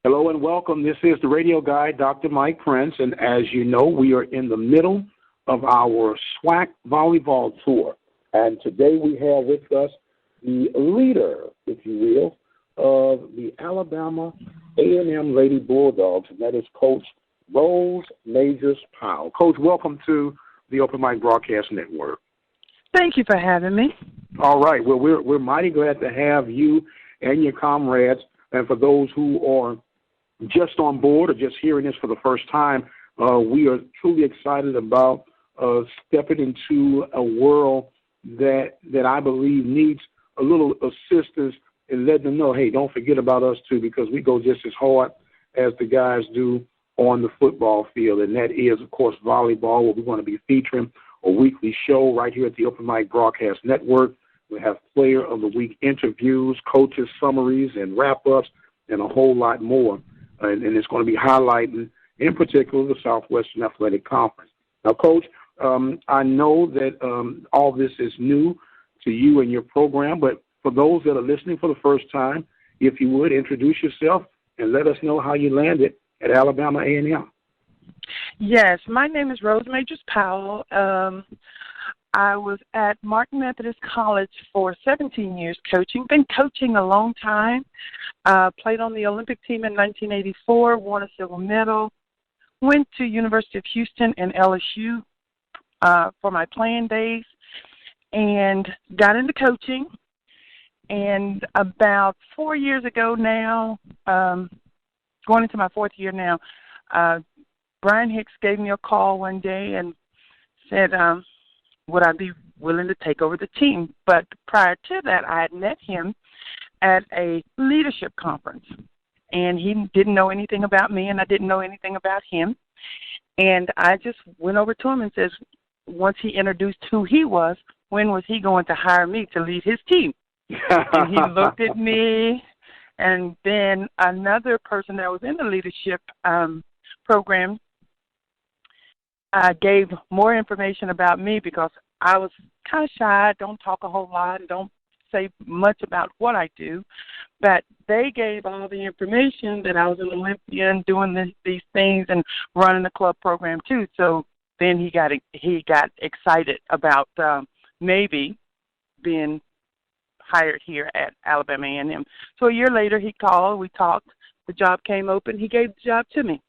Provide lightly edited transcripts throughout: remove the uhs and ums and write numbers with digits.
Hello and welcome. This is the radio guy, Dr. Mike Prince, and as you know, we are in the middle of our SWAC volleyball tour. And today we have with us the leader, if you will, of the Alabama A&M Lady Bulldogs, and that is Coach Rose Magers-Powell. Coach, welcome to the Open Mic Broadcast Network. Thank you for having me. All right. Well, we're mighty glad to have you and your comrades. And for those who are just on board or just hearing this for the first time, we are truly excited about stepping into a world that I believe needs a little assistance and letting them know, hey, don't forget about us too, because we go just as hard as the guys do on the football field. And that is, of course, volleyball, where we're going to be featuring a weekly show right here at the Open Mic Broadcast Network. We have Player of the Week interviews, coaches' summaries, and wrap-ups, and a whole lot more. And it's going to be highlighting, in particular, the Southwestern Athletic Conference. Now, Coach, I know that all this is new to you and your program, but for those that are listening for the first time, if you would, introduce yourself and let us know how you landed at Alabama A&M. Yes, my name is Rose Magers-Powell. I was at Martin Methodist College for 17 years coaching. Been coaching a long time. Played on the Olympic team in 1984, won a silver medal. Went to University of Houston and LSU for my playing days, and got into coaching. And about 4 years ago now, going into my fourth year now, Brian Hicks gave me a call one day and said, would I be willing to take over the team? But prior to that, I had met him at a leadership conference, and he didn't know anything about me, and I didn't know anything about him. And I just went over to him and says, once he introduced who he was, when was he going to hire me to lead his team? And he looked at me, and then another person that was in the leadership program gave more information about me, because I was kind of shy, don't talk a whole lot, and don't say much about what I do. But they gave all the information that I was an Olympian, doing these things and running the club program too. So then he got excited about maybe being hired here at Alabama A&M. So a year later, he called, we talked, the job came open, he gave the job to me.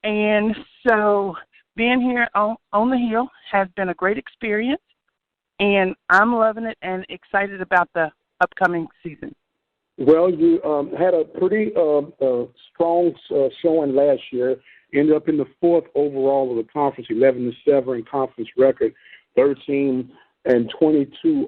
And so being here on the Hill has been a great experience, and I'm loving it and excited about the upcoming season. Well, you had a pretty strong showing last year. Ended up in the fourth overall of the conference, 11-7 in conference record, 13-22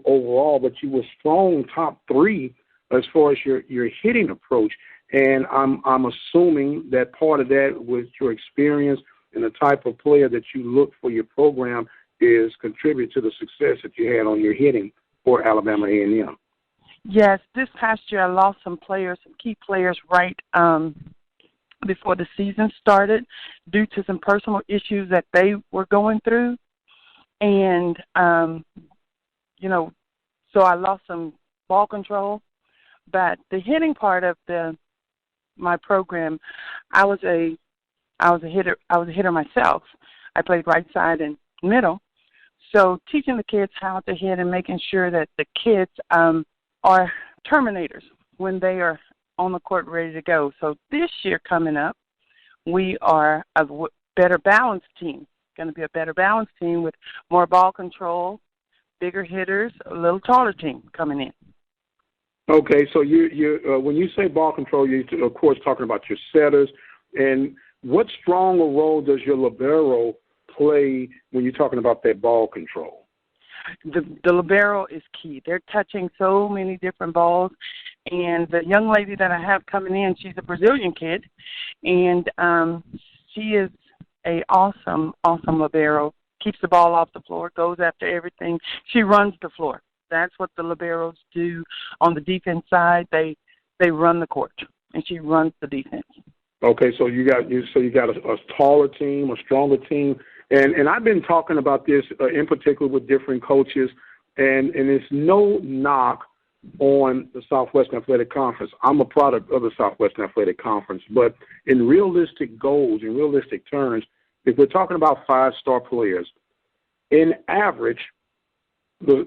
overall. But you were strong top three as far as your hitting approach. And I'm assuming that part of that was your experience and the type of player that you look for your program is contribute to the success that you had on your hitting for Alabama A&M. Yes, this past year I lost some key players right before the season started due to some personal issues that they were going through. And, so I lost some ball control. But the hitting part of my program, I was a hitter myself. I played right side and middle. So teaching the kids how to hit and making sure that the kids are terminators when they are on the court ready to go. So this year coming up, we are a better balanced team. Going to be a better balanced team with more ball control, bigger hitters, a little taller team coming in. Okay, so you when you say ball control, you're, of course, talking about your setters. And what stronger role does your libero play when you're talking about that ball control? The libero is key. They're touching so many different balls. And the young lady that I have coming in, she's a Brazilian kid, and she is a awesome libero. Keeps the ball off the floor, goes after everything. She runs the floor. That's what the liberos do on the defense side. They run the court, and she runs the defense. Okay, so you got a taller team, a stronger team, and I've been talking about this in particular with different coaches, and it's no knock on the Southwestern Athletic Conference. I'm a product of the Southwestern Athletic Conference, but in realistic goals, in realistic terms, if we're talking about 5-star players, in average, the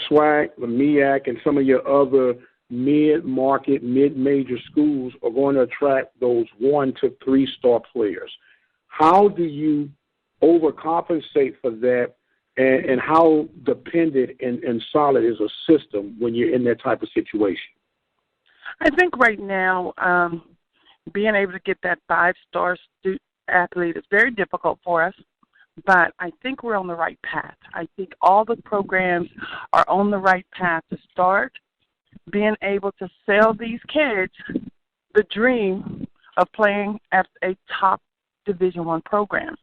SWAC, the MEAC, and some of your other mid-market, mid-major schools are going to attract those 1 to 3-star players. How do you overcompensate for that, and how dependent and solid is a system when you're in that type of situation? I think right now, being able to get that 5-star athlete is very difficult for us, but I think we're on the right path. I think all the programs are on the right path to start being able to sell these kids the dream of playing at a top Division I program.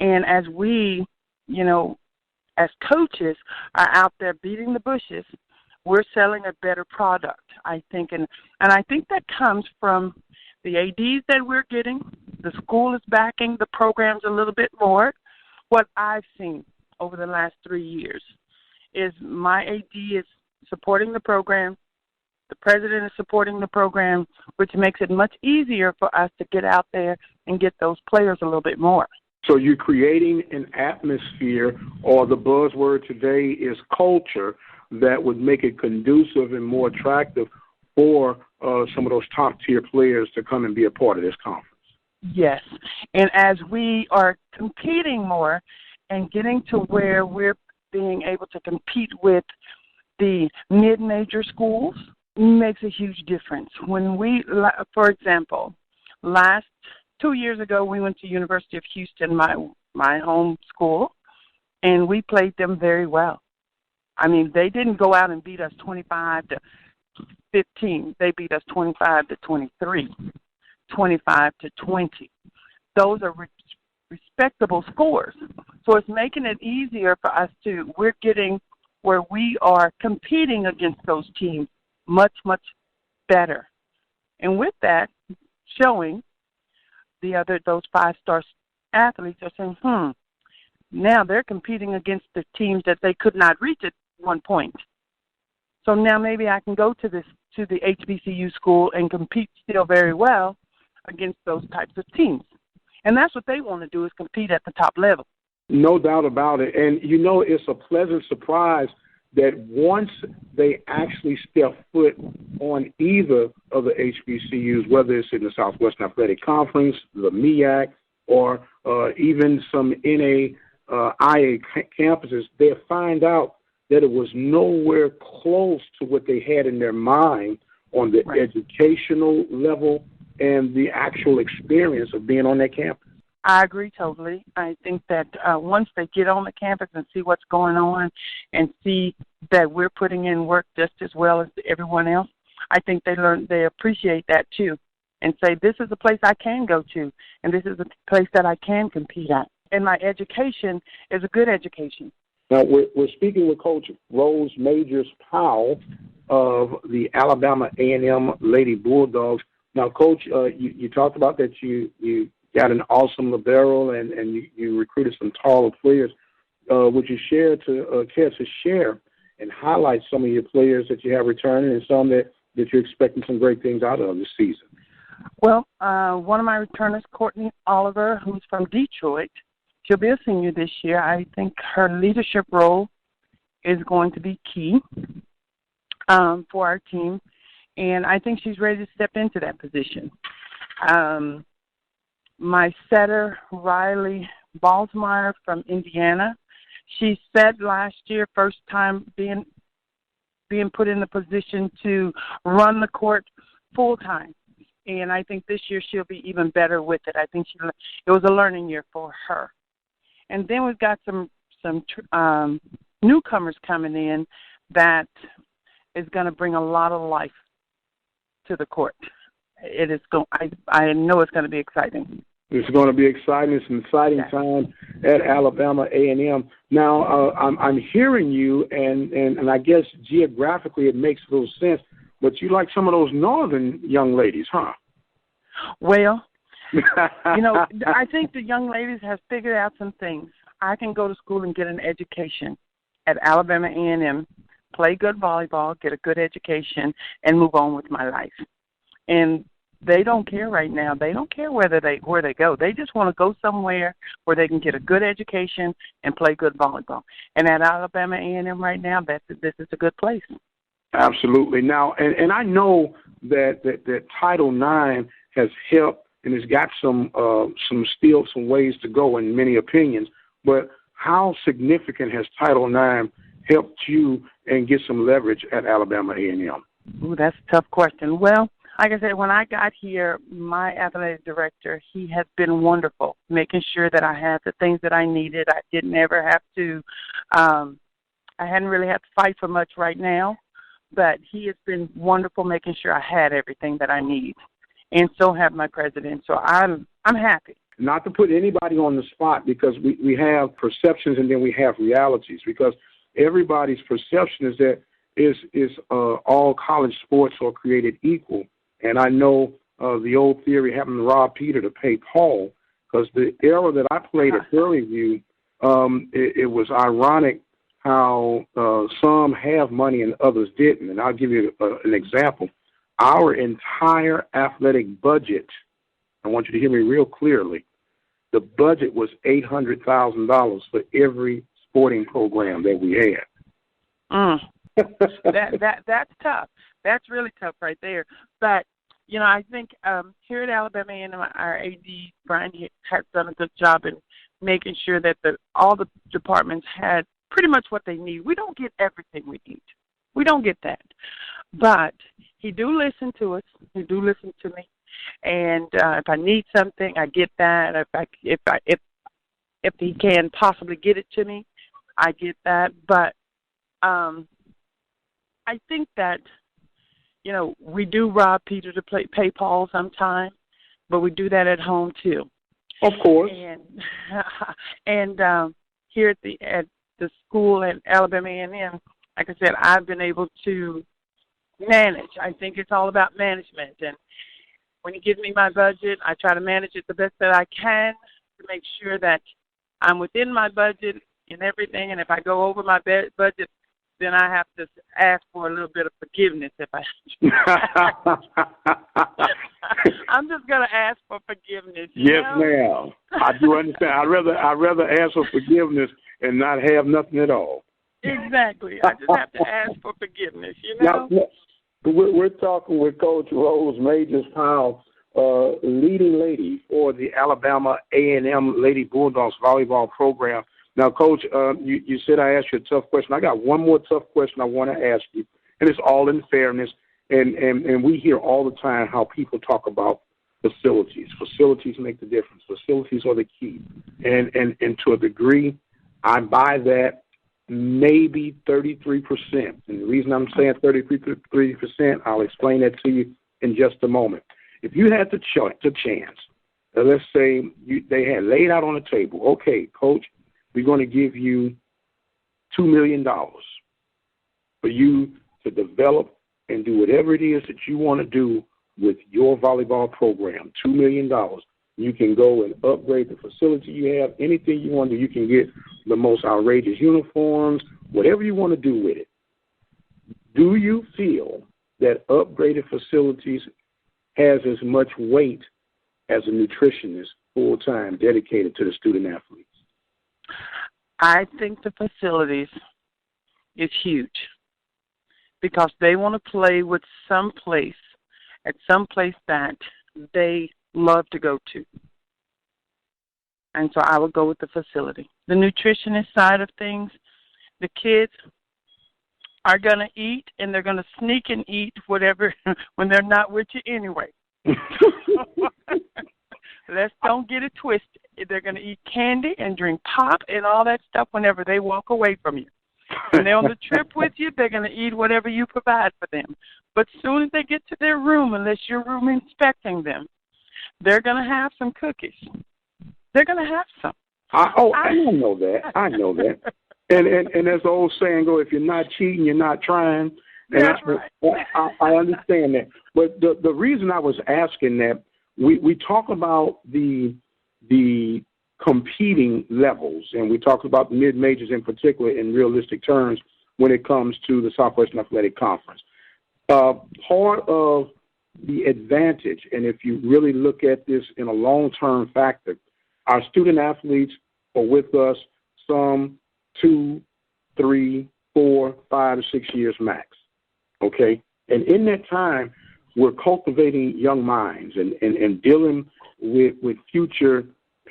And as we, as coaches are out there beating the bushes, we're selling a better product, I think. And I think that comes from the ADs that we're getting. The school is backing the programs a little bit more. What I've seen over the last 3 years is my AD is supporting the program. The president is supporting the program, which makes it much easier for us to get out there and get those players a little bit more. So you're creating an atmosphere, or the buzzword today is culture, that would make it conducive and more attractive for some of those top-tier players to come and be a part of this conference. Yes, and as we are competing more and getting to where we're being able to compete with the mid-major schools, makes a huge difference. When we, for example, 2 years ago, we went to University of Houston, my home school, and we played them very well. I mean, they didn't go out and beat us 25-15. They beat us 25-23, 25-20. Those are respectable scores. So it's making it easier for us we're getting where we are competing against those teams much, much better. And with that, showing those 5-star athletes are saying, now they're competing against the teams that they could not reach at one point. So now maybe I can go to the HBCU school and compete still very well against those types of teams. And that's what they want to do, is compete at the top level. No doubt about it. And, it's a pleasant surprise that once they actually step foot on either of the HBCUs, whether it's in the Southwestern Athletic Conference, the MEAC, or even some NAIA campuses, they'll find out that it was nowhere close to what they had in their mind on the educational level and the actual experience of being on that campus. I agree totally. I think that once they get on the campus and see what's going on and see that we're putting in work just as well as everyone else, I think they appreciate that too, and say, this is a place I can go to, and this is a place that I can compete at. And my education is a good education. Now, we're speaking with Coach Rose Magers-Powell of the Alabama A&M Lady Bulldogs. Now, Coach, you talked about that you got an awesome libero and you recruited some taller players. Would you care to share and highlight some of your players that you have returning and some that you're expecting some great things out of this season? Well, one of my returners, Courtney Oliver, who's from Detroit, she'll be a senior this year. I think her leadership role is going to be key for our team, and I think she's ready to step into that position. My setter, Riley Balsmeyer from Indiana, she set last year, first time being put in the position to run the court full time. And I think this year she'll be even better with it. I think it was a learning year for her. And then we've got some newcomers coming in that is going to bring a lot of life to the court. It is I know it's going to be exciting. It's going to be exciting. It's an exciting time at Alabama A&M. Now, I'm hearing you, and I guess geographically it makes a little sense, but you like some of those northern young ladies, huh? Well, I think the young ladies have figured out some things. I can go to school and get an education at Alabama A&M play good volleyball, get a good education, and move on with my life. And they don't care right now. They don't care where they go. They just want to go somewhere where they can get a good education and play good volleyball. And at Alabama A&M right now, this is a good place. Absolutely. Now, and I know that Title IX has helped and has got some ways to go in many opinions. But how significant has Title IX helped you and get some leverage at Alabama A&M? Ooh, that's a tough question. Well, like I said, when I got here, my athletic director, he has been wonderful, making sure that I had the things that I needed. I didn't ever have to, I hadn't really had to fight for much right now, but he has been wonderful making sure I had everything that I need. And so have my president. So I'm happy. Not to put anybody on the spot, because we have perceptions and then we have realities, because everybody's perception is that all college sports are created equal. And I know the old theory having to rob Peter to pay Paul, because the era that I played at Prairie View, it was ironic how some have money and others didn't. And I'll give you an example. Our entire athletic budget, I want you to hear me real clearly, the budget was $800,000 for every sporting program that we had. That's tough. That's really tough right there. But, you know, I think here at Alabama A&M, our AD, Brian, has done a good job in making sure that all the departments had pretty much what they need. We don't get everything we need. We don't get that. But he do listen to us. He do listen to me. And if I need something, I get that. If he can possibly get it to me, I get that. But I think that, you know, we do rob Peter to pay Paul sometime, but we do that at home too. Of course. And here at the school at Alabama A&M, like I said, I've been able to manage. I think it's all about management. And when he gives me my budget, I try to manage it the best that I can to make sure that I'm within my budget and everything. And if I go over my budget, then I have to ask for a little bit of forgiveness. I'm just going to ask for forgiveness. Yes, ma'am. I do understand. I'd rather ask for forgiveness and not have nothing at all. Exactly. I just have to ask for forgiveness, you know? Now, we're talking with Coach Rose Magers-Powell, leading lady for the Alabama A&M Lady Bulldogs volleyball program. Now, Coach, you said I asked you a tough question. I got one more tough question I want to ask you, and it's all in fairness. And we hear all the time how people talk about facilities. Facilities make the difference. Facilities are the key. And to a degree, I buy that maybe 33%. And the reason I'm saying 33%, I'll explain that to you in just a moment. If you had the chance, let's say they had laid out on the table, okay, Coach, we're going to give you $2 million for you to develop and do whatever it is that you want to do with your volleyball program. $2 million. You can go and upgrade the facility you have. Anything you want to do, you can get the most outrageous uniforms, whatever you want to do with it. Do you feel that upgraded facilities has as much weight as a nutritionist full-time dedicated to the student athletes? I think the facilities is huge because they want to play with some place that they love to go to. And so I would go with the facility. The nutritionist side of things, the kids are going to eat, and they're going to sneak and eat whatever when they're not with you anyway. Let's don't get it twisted. They're going to eat candy and drink pop and all that stuff whenever they walk away from you. When they're on the trip with you, they're going to eat whatever you provide for them. But as soon as they get to their room, unless you're room inspecting them, they're going to have some cookies. They're going to have some. I know that. I know that. And as the old saying goes, if you're not cheating, you're not trying. And that's right. I understand that. But the reason I was asking that, we talk about the competing levels, and we talk about the mid-majors in particular in realistic terms. when it comes to the Southwestern Athletic Conference. Part of the advantage, and if you really look at this in a long-term factor, our student athletes are with us some 2, 3, 4, 5, 6 years max, okay? And in that time, we're cultivating young minds and dealing with future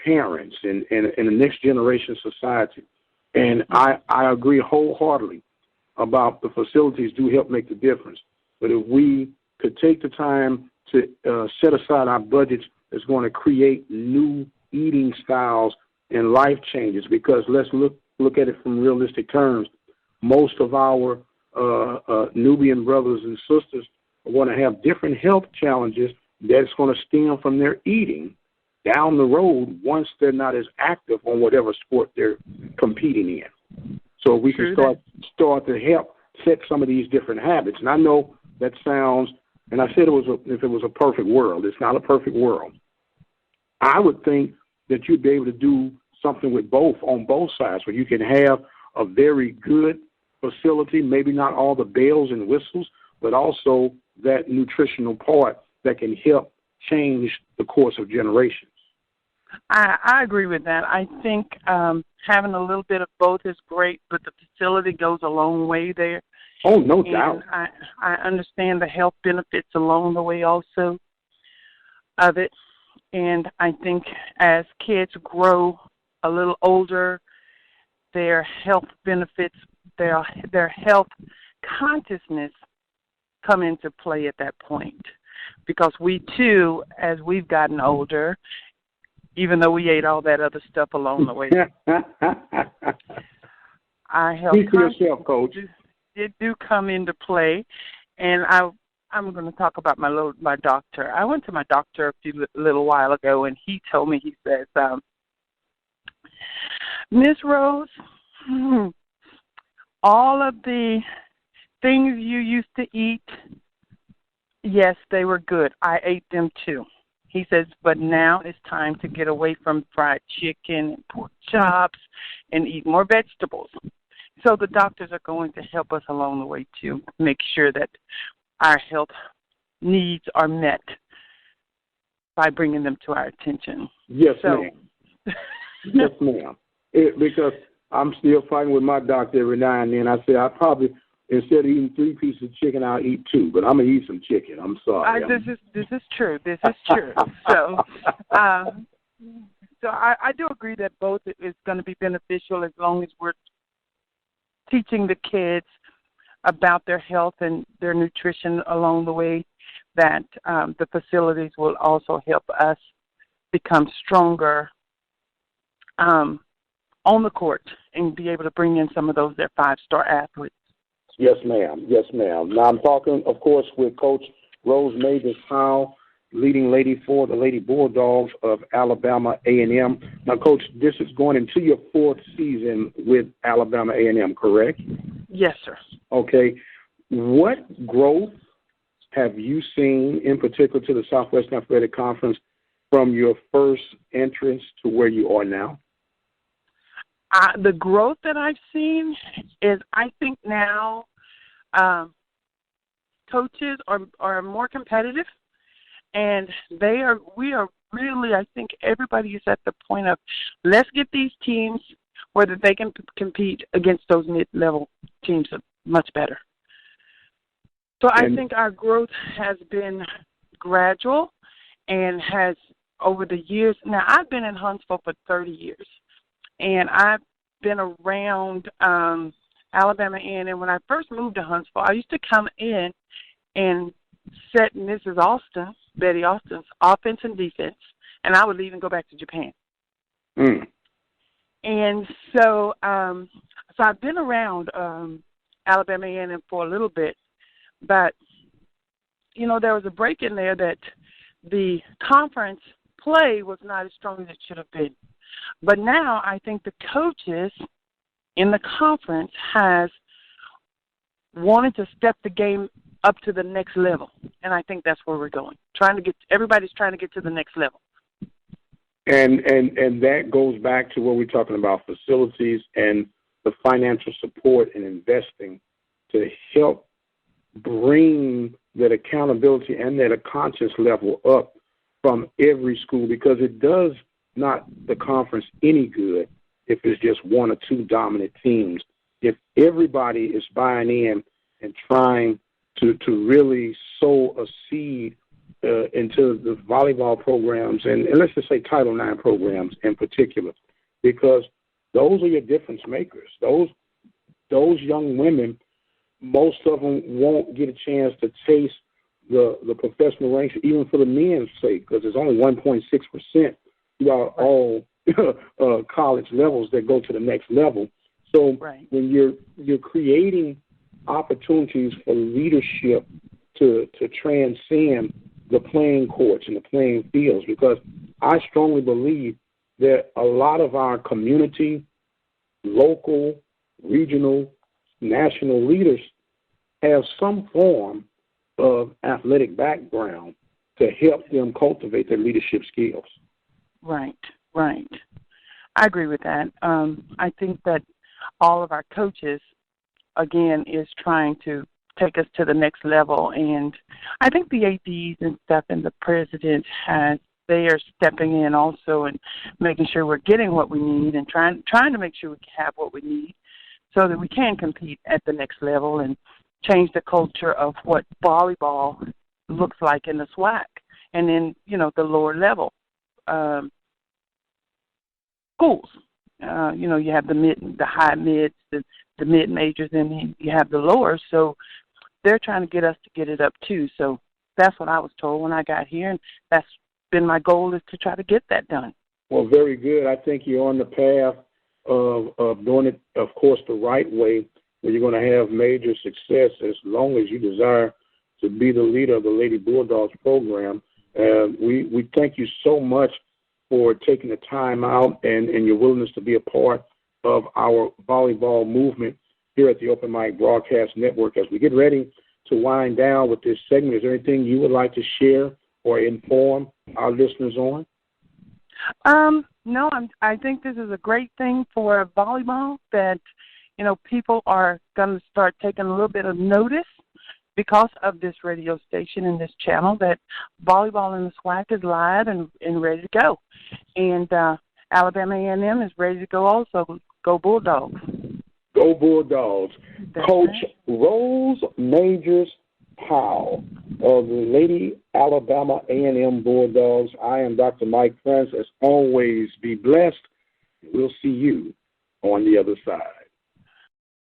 parents and the next generation society. And I agree wholeheartedly about the facilities do help make the difference. But if we could take the time to set aside our budgets that's going to create new eating styles and life changes, because let's look at it from realistic terms. Most of our Nubian brothers and sisters are going to have different health challenges that's going to stem from their eating down the road once they're not as active on whatever sport they're competing in. So we can start to help set some of these different habits. And I know that sounds, and I said if it was a perfect world. It's not a perfect world. I would think that you'd be able to do something with both, on both sides, where you can have a very good facility, maybe not all the bells and whistles, but also that nutritional part that can help change the course of generations. I agree with that. I think having a little bit of both is great, but the facility goes a long way there. Oh, no doubt. I understand the health benefits along the way also of it. And I think as kids grow a little older, their health benefits, their health consciousness come into play at that point. Because we, too, as we've gotten older, even though we ate all that other stuff along the way, our health yourself, Coach. It do come into play. And I'm going to talk about my doctor. I went to my doctor a little while ago, and he told me, he says, Miss Rose, all of the things you used to eat, yes, they were good. I ate them too. He says, but now it's time to get away from fried chicken and pork chops and eat more vegetables. So the doctors are going to help us along the way to make sure that our health needs are met by bringing them to our attention. Yes, ma'am. Yes, ma'am. Because I'm still fighting with my doctor every now and then. I say I probably, instead of eating 3 pieces of chicken, I'll eat 2. But I'm going to eat some chicken. I'm sorry. This is true. This is true. So I do agree that both is going to be beneficial as long as we're teaching the kids about their health and their nutrition along the way, that the facilities will also help us become stronger on the court and be able to bring in some of their 5-star athletes. Yes, ma'am. Yes, ma'am. Now, I'm talking, of course, with Coach Rose Magers-Powell, leading lady for the Lady Bulldogs of Alabama A&M. Now, Coach, this is going into your 4th season with Alabama A&M, correct? Yes, sir. Okay. What growth have you seen, in particular to the Southwestern Athletic Conference, from your first entrance to where you are now? The growth that I've seen is, I think now coaches are more competitive, and we are really, I think everybody is at the point of, let's get these teams where that they can compete against those mid-level teams much better. So I think our growth has been gradual and has, over the years, now I've been in Huntsville for 30 years, and I've been around Alabama A&M. When I first moved to Huntsville, I used to come in and set Mrs. Austin, Betty Austin's offense and defense, and I would leave and go back to Japan. Mm. And so I've been around Alabama A&M for a little bit, but, you know, there was a break in there that the conference play was not as strong as it should have been. But now I think the coaches in the conference has wanted to step the game up to the next level, and I think that's where we're going. Everybody's trying to get to the next level. And that goes back to what we're talking about, facilities and the financial support and investing to help bring that accountability and that conscience level up from every school, because it does not the conference any good if it's just one or two dominant teams. If everybody is buying in and trying to really sow a seed into the volleyball programs and let's just say Title IX programs in particular, because those are your difference makers. Those young women, most of them won't get a chance to taste the professional ranks, even for the men's sake, because there's only 1.6% throughout all college levels that go to the next level. So when you're creating opportunities for leadership to transcend the playing courts and the playing fields, because I strongly believe that a lot of our community, local, regional, national leaders have some form of athletic background to help them cultivate their leadership skills. Right. I agree with that. I think that all of our coaches, again, is trying to take us to the next level. And I think the ADs and stuff and the president they are stepping in also and making sure we're getting what we need and trying to make sure we have what we need so that we can compete at the next level and change the culture of what volleyball looks like in the SWAC and then, the lower level schools. You have the high mids, the mid majors, and you have the lower. So they're trying to get us to get it up too. So that's what I was told when I got here, and that's been my goal, is to try to get that done. Well, very good. I think you're on the path of doing it, of course, the right way, where you're going to have major success as long as you desire to be the leader of the Lady Bulldogs program. We thank you so much for taking the time out and your willingness to be a part of our volleyball movement here at the Open Mic Broadcast Network. As we get ready to wind down with this segment, is there anything you would like to share or inform our listeners on? No, I think this is a great thing for volleyball, that, people are going to start taking a little bit of notice because of this radio station and this channel, that volleyball in the SWAC is live and ready to go. And Alabama A&M is ready to go also. Go Bulldogs. Go Bulldogs. That's Coach right. Rose Magers-Powell of the Lady Alabama A&M Bulldogs. I am Dr. Mike Prince. As always, be blessed. We'll see you on the other side.